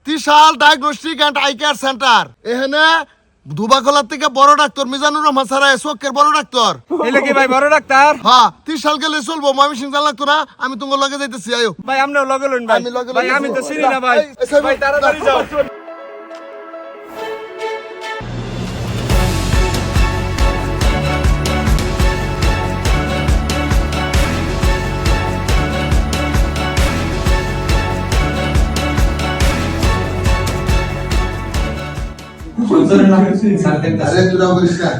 Trishal diagnostic and eye care centre. এখানে দুবাকলার থেকে বড় ডাক্তার মিজানুর রহমান স্যার চোখের বড় ডাক্তার। এলে কি ভাই বড় ডাক্তার? হ্যাঁ, ত্রিশাল গেলে চলবো, ময়মনসিংহ যাওয়া লাগতো না। আমি তোমার লগে যাইতেছি, আয়ো। ভাই আমরাও লগে লইন ভাই। আমি লগে ভাই লগে আমি তো যাবো। চিনি না ভাই। এই, ভাই তাড়াতাড়ি যাও। আরে তোরা বলিস না।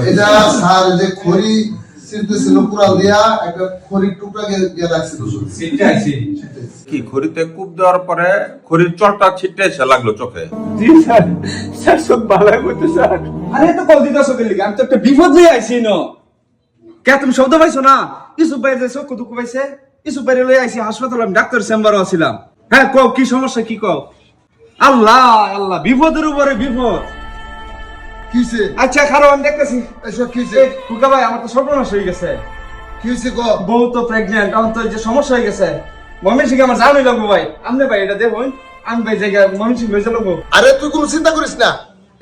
এটা স্যার যে খড়ি ছিঁড়তেছিল কুড়াল দিয়া একটা খড়ির টুকরা গিয়ে লাগছিল। কি খড়িতে কূপ দেওয়ার পরে খড়ির চলটা ছিটতে এসে লাগলো চোখে। জি স্যার, স্যার সব ভালো হইতো স্যার। আরে তো কল দিতাছ কেন লাগি? আমি তো একটা বিপদ লই আইছি ন। কে তুমি শব্দ পাইছো না? ইসু ভাই যে চোখ দুঃখ পাইছে, ইসু ভাই লই আইছি হাসপাতালে, আমি ডাক্তার চেম্বারে ছিলাম। হ্যাঁ কও কি সমস্যা, কি কও? আল্লাহ আল্লাহ, বিপদের উপরে বিপদ। কিছে? আচ্ছা খারাপ, আমি দেখতেছি। এসব কিছে? কুকা ভাই আমার তো সর্বনাশ হয়ে গেছে। কিছে গো? বউ তো প্রেগন্যান্ট, এখন তো যে সমস্যা হয়ে গেছে। ময়মনসিংহ আমার জানোই লাগবো ভাই। আমনে ভাই এটা দেখুন, আমি ভাই জায়গা ময়মনসিংহ হয়ে যাবো। আরে তুই কোনো চিন্তা করিস না।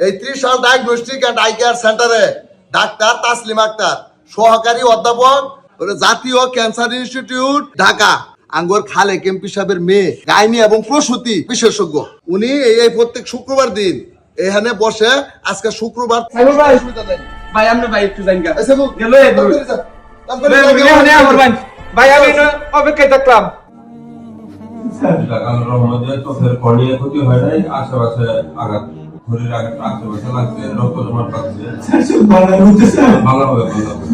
এই Trishal diagnostic and eye care সেন্টারে ডাক্তার তাসলিম আক্তার, সহকারী অধ্যাপক, জাতীয় ক্যান্সার ইনস্টিটিউট ঢাকা, আঙ্গর খালে কেমপি সাহেবের মেয়ে, গাইনি এবং প্রসূতি বিশেষজ্ঞ। উনি এই প্রত্যেক শুক্রবার দিন এখানে বসে। আজকে শুক্রবার। সাইবুল ভাই। অসুবিধা নেই। ভাই আমনে ভাই একটু জানি গা। এসে বল। গেলো এই দূর। ভাই আমি অপেক্ষায় থাকলাম। আল্লাহর রহমতে চোখের কর্নিয়া ক্ষতি হয় নাই, আশেপাশে আঘাত, খড়ির আঘাত আশেপাশে লাগছে, রক্ত জমাট পাচ্ছে। ভালো হবে, ভালো হবে।